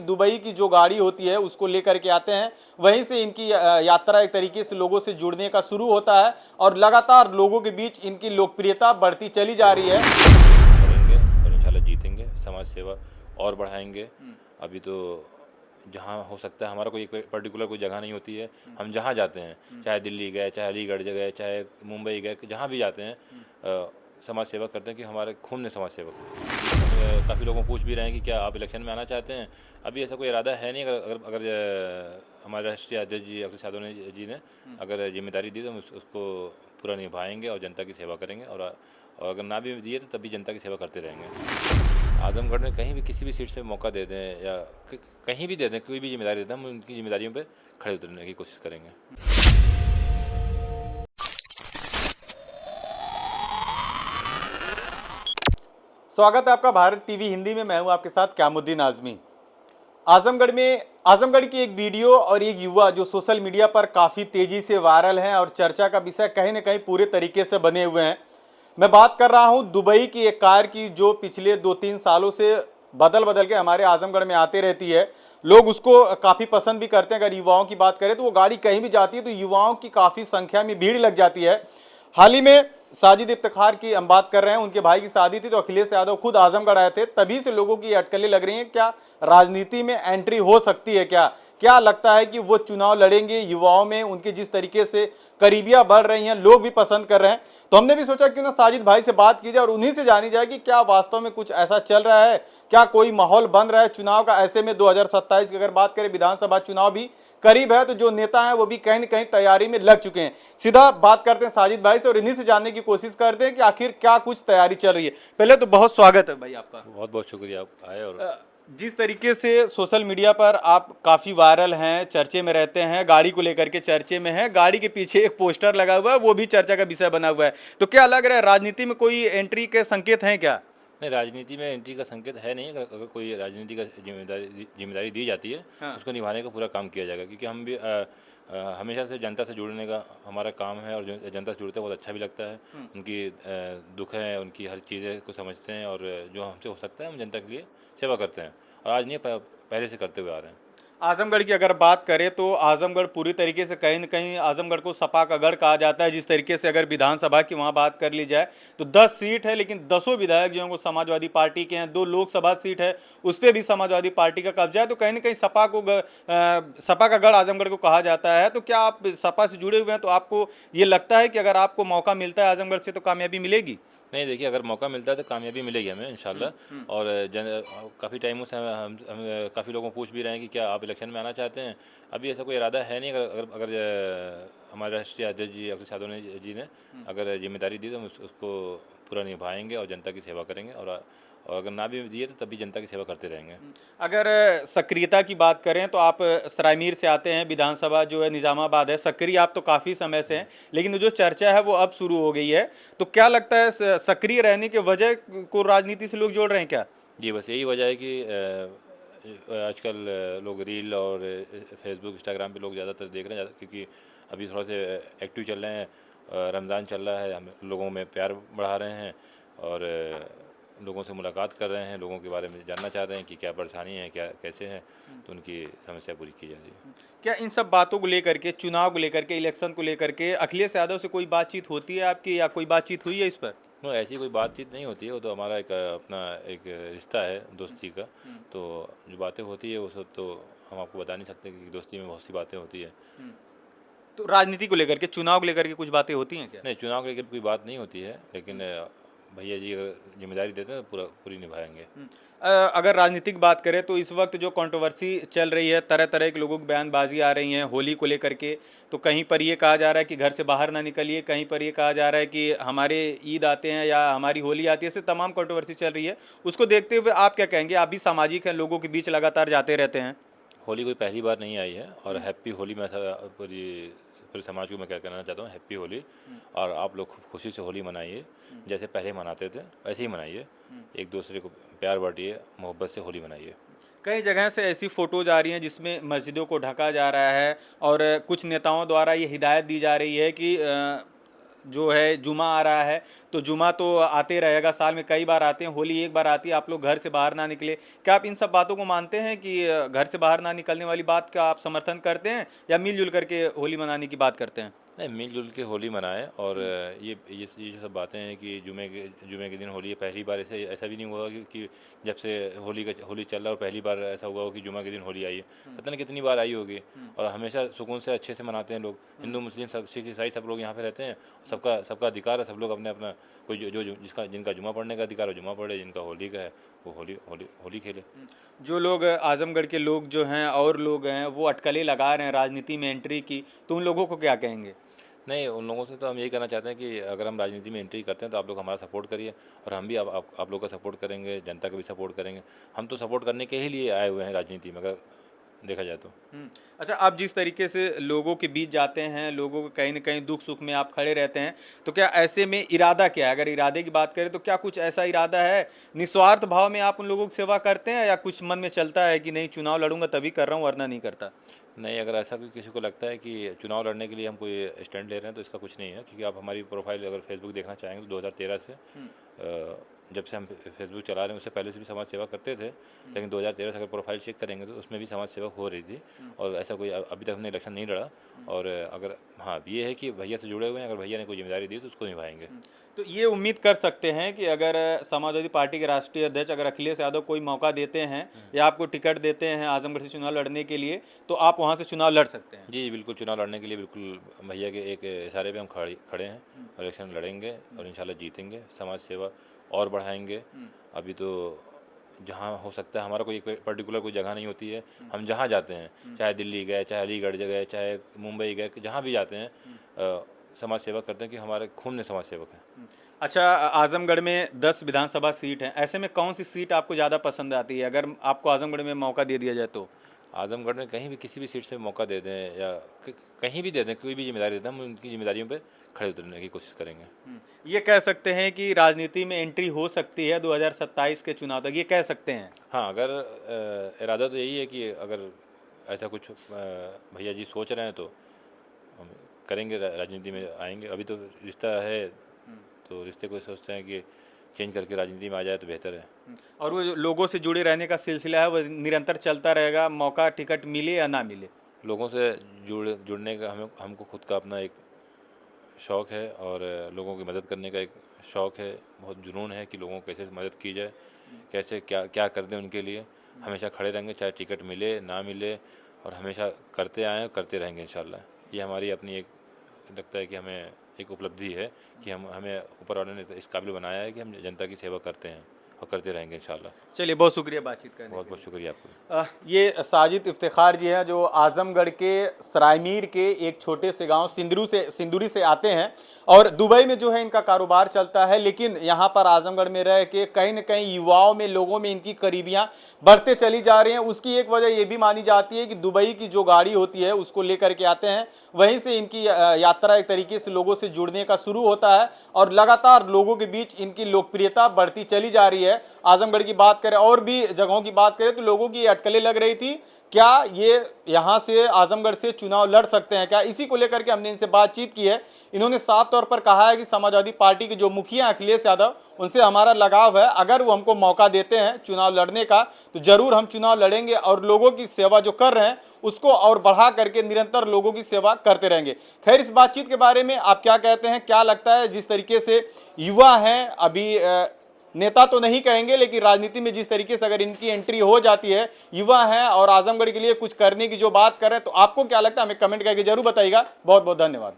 Dubai की जो गाड़ी होती है उसको लेकर के आते हैं, वहीं से इनकी यात्रा एक तरीके से लोगों से जुड़ने का शुरू होता है और लगातार लोगों के बीच इनकी लोकप्रियता बढ़ती चली जा रही है। करेंगे और इंशाल्लाह जीतेंगे, समाज सेवा और बढ़ाएंगे। अभी तो जहाँ हो सकता है, हमारा कोई एक पर्टिकुलर कोई जगह नहीं होती है। हम जहाँ जाते हैं, चाहे दिल्ली गए, चाहे अलीगढ़ गए, चाहे मुंबई गए, जहाँ भी जाते हैं समाज सेवा करते हैं कि हमारे खून ने समाज सेवा की। काफ़ी लोगों को पूछ भी रहे हैं कि क्या आप इलेक्शन में आना चाहते हैं। अभी ऐसा कोई इरादा है नहीं। अगर अगर हमारे राष्ट्रीय अध्यक्ष जी अखिलेश यादव जी ने अगर जिम्मेदारी दी तो हम उसको पूरा निभाएंगे और जनता की सेवा करेंगे। और अगर ना भी दिए तो तब भी जनता की सेवा करते रहेंगे। आजमगढ़ में कहीं भी किसी भी सीट से मौका दे दें या कहीं भी दे दें, कोई भी जिम्मेदारी दे दें, हम उनकी जिम्मेदारियों पे खड़े उतरने की कोशिश करेंगे। स्वागत है आपका भारत टीवी हिंदी में। मैं हूं आपके साथ क्यामुद्दीन आजमी। आजमगढ़ की एक वीडियो और एक युवा जो सोशल मीडिया पर काफ़ी तेज़ी से वायरल हैं और चर्चा का विषय कहीं ना कहीं पूरे तरीके से बने हुए हैं। मैं बात कर रहा हूं दुबई की एक कार की जो पिछले 2-3 सालों से बदल बदल के हमारे आजमगढ़ में आती रहती है। लोग उसको काफ़ी पसंद भी करते हैं। अगर युवाओं की बात करें तो वो गाड़ी कहीं भी जाती है तो युवाओं की काफ़ी संख्या में भीड़ लग जाती है। हाल ही में साजिद इफ्तिखार की हम बात कर रहे हैं, उनके भाई की शादी थी तो अखिलेश यादव खुद आजमगढ़ आए थे। तभी से लोगों की अटकलें लग रही हैं, क्या राजनीति में एंट्री हो सकती है? क्या लगता है कि वो चुनाव लड़ेंगे? युवाओं में उनके जिस तरीके से करीबियां बढ़ रही हैं, लोग भी पसंद कर रहे हैं, तो हमने भी सोचा क्यों ना साजिद भाई से बात की जाए और उन्हीं से जानी जाए कि क्या वास्तव में कुछ ऐसा चल रहा है, क्या कोई माहौल बन रहा है चुनाव का। ऐसे में 2027 की अगर बात करें, विधानसभा चुनाव भी करीब है, तो जो नेता हैं वो भी कहीं न कहीं तैयारी में लग चुके हैं। सीधा बात करते हैं साजिद भाई से और इन्हीं से जानने की कोशिश करते हैं कि आखिर क्या कुछ तैयारी चल रही है। पहले तो बहुत स्वागत है भाई आपका। बहुत बहुत शुक्रिया आप आए। और जिस तरीके से सोशल मीडिया पर आप काफ़ी वायरल हैं, चर्चे में रहते हैं, गाड़ी को लेकर के चर्चे में हैं, गाड़ी के पीछे एक पोस्टर लगा हुआ है वो भी चर्चा का विषय बना हुआ है, तो क्या लग रहा है राजनीति में कोई एंट्री के संकेत हैं क्या? नहीं, राजनीति में एंट्री का संकेत है नहीं। अगर कोई राजनीति का जिम्मेदारी दी जाती है, हाँ। उसको निभाने का पूरा काम किया जाएगा। क्योंकि हम भी हमेशा से जनता से जुड़ने का हमारा काम है और जनता से जुड़ते बहुत अच्छा भी लगता है। उनकी दुख है, उनकी हर चीज़ें को समझते हैं और जो हमसे हो सकता है हम जनता के लिए सेवा करते हैं। और आज नहीं, पहले से करते हुए आ रहे हैं। आजमगढ़ की अगर बात करें तो आजमगढ़ पूरी तरीके से कहीं न कहीं आजमगढ़ को सपा का गढ़ कहा जाता है। जिस तरीके से अगर विधानसभा की वहाँ बात कर ली जाए तो 10 सीट है, लेकिन 10 विधायक जो हैं वो समाजवादी पार्टी के हैं। 2 लोकसभा सीट है, उस पर भी समाजवादी पार्टी का कब्जा है। तो कहीं न कहीं सपा का गढ़ आजमगढ़ को कहा जाता है। तो क्या आप सपा से जुड़े हुए हैं, तो आपको ये लगता है कि अगर आपको मौका मिलता है आजमगढ़ से तो कामयाबी मिलेगी? नहीं, देखिए, अगर मौका मिलता है तो कामयाबी मिलेगी हमें इंशाल्लाह। और काफ़ी टाइमों से हम काफ़ी लोगों को पूछ भी रहे हैं कि क्या आप इलेक्शन में आना चाहते हैं। अभी ऐसा कोई इरादा है नहीं। अगर हमारे राष्ट्रीय अध्यक्ष जी अखिलेश यादव जी ने अगर जिम्मेदारी दी तो हम उसको पूरा निभाएंगे और जनता की सेवा करेंगे। और अगर ना भी दिए तो तब भी जनता की सेवा करते रहेंगे। अगर सक्रियता की बात करें तो आप सरायमीर से आते हैं, विधानसभा जो है निज़ामाबाद है, सक्रिय आप तो काफ़ी समय से हैं, लेकिन जो चर्चा है वो अब शुरू हो गई है। तो क्या लगता है सक्रिय रहने की वजह को राजनीति से लोग जोड़ रहे हैं क्या? जी, बस यही वजह है कि आजकल लोग रील और फेसबुक, इंस्टाग्राम पे लोग ज़्यादातर देख रहे हैं क्योंकि अभी थोड़ा से एक्टिव चल रहे हैं। रमज़ान चल रहा है, हम लोगों में प्यार बढ़ा रहे हैं और लोगों से मुलाकात कर रहे हैं, लोगों के बारे में जानना चाह रहे हैं कि क्या परेशानी है, क्या कैसे हैं, तो उनकी समस्या पूरी की जा रही है। क्या इन सब बातों को लेकर के, चुनाव को लेकर के, इलेक्शन को लेकर के अखिलेश यादव से कोई बातचीत होती है आपकी, या कोई बातचीत हुई है इस पर? नो, ऐसी कोई बातचीत नहीं होती है। वो तो हमारा एक अपना एक रिश्ता है दोस्ती का। तो जो बातें होती है वो सब तो हम आपको बता नहीं सकते कि दोस्ती में बहुत सी बातें होती है। तो राजनीति को लेकर के, चुनाव को लेकर के कुछ बातें होती हैं क्या? नहीं, चुनाव को लेकर कोई बात नहीं होती है, लेकिन भैया जी अगर जिम्मेदारी देते हैं तो पूरी निभाएंगे। अगर राजनीतिक बात करें तो इस वक्त जो कंट्रोवर्सी चल रही है, तरह तरह के लोगों की बयानबाजी आ रही हैं होली को लेकर के, तो कहीं पर ये कहा जा रहा है कि घर से बाहर ना निकलिए, कहीं पर ये कहा जा रहा है कि हमारे ईद आते हैं या हमारी होली आती है, ऐसे तमाम कंट्रोवर्सी चल रही है। उसको देखते हुए आप क्या कहेंगे? आप भी सामाजिक हैं, लोगों के बीच लगातार जाते रहते हैं। होली कोई पहली बार नहीं आई है और हैप्पी होली में ऐसा पूरे समाज को मैं क्या कहना चाहता हूँ, हैप्पी होली। और आप लोग खूब खुशी से होली मनाइए, जैसे पहले मनाते थे वैसे ही मनाइए। एक दूसरे को प्यार बांटिए, मोहब्बत से होली मनाइए। कई जगह से ऐसी फोटोज आ रही हैं जिसमें मस्जिदों को ढका जा रहा है और कुछ नेताओं द्वारा ये हिदायत दी जा रही है कि जो है जुमा आ रहा है, तो जुमा तो आते रहेगा, साल में कई बार आते हैं, होली एक बार आती है, आप लोग घर से बाहर ना निकले, क्या आप इन सब बातों को मानते हैं कि घर से बाहर ना निकलने वाली बात का आप समर्थन करते हैं, या मिलजुल करके होली मनाने की बात करते हैं? नहीं, मिलजुल के होली मनाएं। और ये जो सब बातें हैं कि जुमे के दिन होली है, पहली बार ऐसा भी नहीं हुआ कि जब से होली चल रहा है और पहली बार ऐसा हुआ हो कि जुमा के दिन होली आई है। पता नहीं कितनी बार आई होगी। और हमेशा सुकून से अच्छे से मनाते हैं लोग, हिंदू मुस्लिम सब, सिख ईसाई सब लोग यहाँ पे रहते हैं। सबका अधिकार है, सब लोग अपने अपना, कोई जिनका जुमा पढ़ने का अधिकार है जुमा पढ़े, जिनका होली का है वो होली खेले। जो लोग आजमगढ़ के लोग जो हैं और लोग हैं वो अटकलें लगा रहे हैं राजनीति में एंट्री की, तो उन लोगों को क्या कहेंगे? नहीं, उन लोगों से तो हम यही कहना चाहते हैं कि अगर हम राजनीति में एंट्री करते हैं तो आप लोग हमारा सपोर्ट करिए, और हम भी आप लोग का सपोर्ट करेंगे, जनता का भी सपोर्ट करेंगे। हम तो सपोर्ट करने के ही लिए आए हुए हैं राजनीति में, अगर देखा जाए तो। अच्छा, आप जिस तरीके से लोगों के बीच जाते हैं, लोगों के कहीं न कहीं दुख सुख में आप खड़े रहते हैं, तो क्या ऐसे में इरादा क्या है? अगर इरादे की बात करें तो क्या कुछ ऐसा इरादा है, निस्वार्थ भाव में आप उन लोगों की सेवा करते हैं, या कुछ मन में चलता है कि नहीं चुनाव लड़ूंगा तभी कर रहा हूँ वरना नहीं करता? नहीं, अगर ऐसा भी किसी को लगता है कि चुनाव लड़ने के लिए हम कोई स्टैंड ले रहे हैं तो इसका कुछ नहीं है, क्योंकि आप हमारी प्रोफाइल अगर फेसबुक देखना चाहेंगे तो 2013 से जब से हम फेसबुक चला रहे हैं उससे पहले से भी समाज सेवा करते थे, लेकिन 2013 से अगर प्रोफाइल चेक करेंगे तो उसमें भी समाज सेवा हो रही थी। और ऐसा कोई अभी तक हमने इलेक्शन नहीं लड़ा। और अगर हाँ ये है कि भैया से जुड़े हुए हैं, अगर भैया ने कोई जिम्मेदारी दी तो उसको निभाएंगे। तो ये उम्मीद कर सकते हैं कि अगर समाजवादी पार्टी के राष्ट्रीय अध्यक्ष अगर अखिलेश यादव कोई मौका देते हैं या आपको टिकट देते हैं आजमगढ़ से चुनाव लड़ने के लिए, तो आप वहाँ से चुनाव लड़ सकते हैं? जी बिल्कुल, चुनाव लड़ने के लिए बिल्कुल भैया के एक इशारे पे हम खड़े हैं, और इलेक्शन लड़ेंगे और इंशाल्लाह जीतेंगे, समाज सेवा और बढ़ाएंगे। अभी तो जहाँ हो सकता है, हमारा कोई एक पर्टिकुलर कोई जगह नहीं होती है, हम जहाँ जाते हैं, चाहे दिल्ली गए, चाहे अलीगढ़ गए, चाहे मुंबई गए, जहाँ भी जाते हैं समाज सेवा करते हैं, कि हमारे खून में समाज सेवक है। अच्छा, आजमगढ़ में 10 विधानसभा सीट हैं, ऐसे में कौन सी सीट आपको ज़्यादा पसंद आती है अगर आपको आजमगढ़ में मौका दे दिया जाए तो? आजमगढ़ में कहीं भी किसी भी सीट से मौका दे दें या कहीं भी दे दें, कोई भी जिम्मेदारी दें, हम उनकी जिम्मेदारियों पे खड़े उतरने की कोशिश करेंगे। ये कह सकते हैं कि राजनीति में एंट्री हो सकती है 2027 के चुनाव तक, ये कह सकते हैं? हाँ, अगर इरादा तो यही है कि अगर ऐसा कुछ भैया जी सोच रहे हैं तो हम करेंगे, राजनीति में आएंगे। अभी तो रिश्ता है तो रिश्ते को सोचते हैं कि चेंज करके राजनीति में आ जाए तो बेहतर है। और वो जो लोगों से जुड़े रहने का सिलसिला है वो निरंतर चलता रहेगा, मौका टिकट मिले या ना मिले? लोगों से जुड़ने का हमको खुद का अपना एक शौक़ है, और लोगों की मदद करने का एक शौक़ है, बहुत जुनून है कि लोगों को कैसे मदद की जाए, कैसे क्या क्या कर दें उनके लिए। हमेशा खड़े रहेंगे, चाहे टिकट मिले ना मिले, और हमेशा करते आए, करते रहेंगे इंशाल्लाह। ये हमारी अपनी एक लगता है कि हमें एक उपलब्धि है कि हमें ऊपर वाले ने इस काबिल बनाया है कि हम जनता की सेवा करते हैं और करते रहेंगे इंशाल्लाह। चलिए, बहुत शुक्रिया बातचीत करने बहुत के बहुत शुक्रिया आपको। लिए। ये साजिद इफ्तिखार जी हैं जो आजमगढ़ के सरायमीर के एक छोटे से गांव सिंदूरी से आते हैं, और दुबई में जो है इनका कारोबार चलता है, लेकिन यहाँ पर आजमगढ़ में रह के कहीं न कहीं युवाओं में, लोगों में इनकी करीबियाँ बढ़ते चली जा रही हैं। उसकी एक वजह ये भी मानी जाती है कि दुबई की जो गाड़ी होती है उसको लेकर के आते हैं, वहीं से इनकी यात्रा एक तरीके से लोगों से जुड़ने का शुरू होता है, और लगातार लोगों के बीच इनकी लोकप्रियता बढ़ती चली जा रही है। आजमगढ़ की बात करें और भी जगहों की बात करें तो लोगों की अटकलें लग रही थी, क्या ये यहाँ से आजमगढ़ से चुनाव लड़ सकते हैं क्या, इसी को लेकर के हमने इनसे बातचीत की है। इन्होंने साफ तौर पर कहा है कि समाजवादी पार्टी के जो मुखिया अखिलेश यादव, उनसे हमारा लगाव है, अगर वो हमको मौका देते हैं चुनाव लड़ने का तो जरूर हम चुनाव लड़ेंगे, और लोगों की सेवा जो कर रहे हैं उसको और बढ़ा करके निरंतर लोगों की सेवा करते रहेंगे। खैर, इस बातचीत के बारे में आप क्या कहते हैं, क्या लगता है? जिस तरीके से युवा हैं, अभी नेता तो नहीं कहेंगे, लेकिन राजनीति में जिस तरीके से अगर इनकी एंट्री हो जाती है, युवा हैं और आजमगढ़ के लिए कुछ करने की जो बात कर रहे हैं, तो आपको क्या लगता है हमें कमेंट करके जरूर बताइएगा। बहुत बहुत धन्यवाद।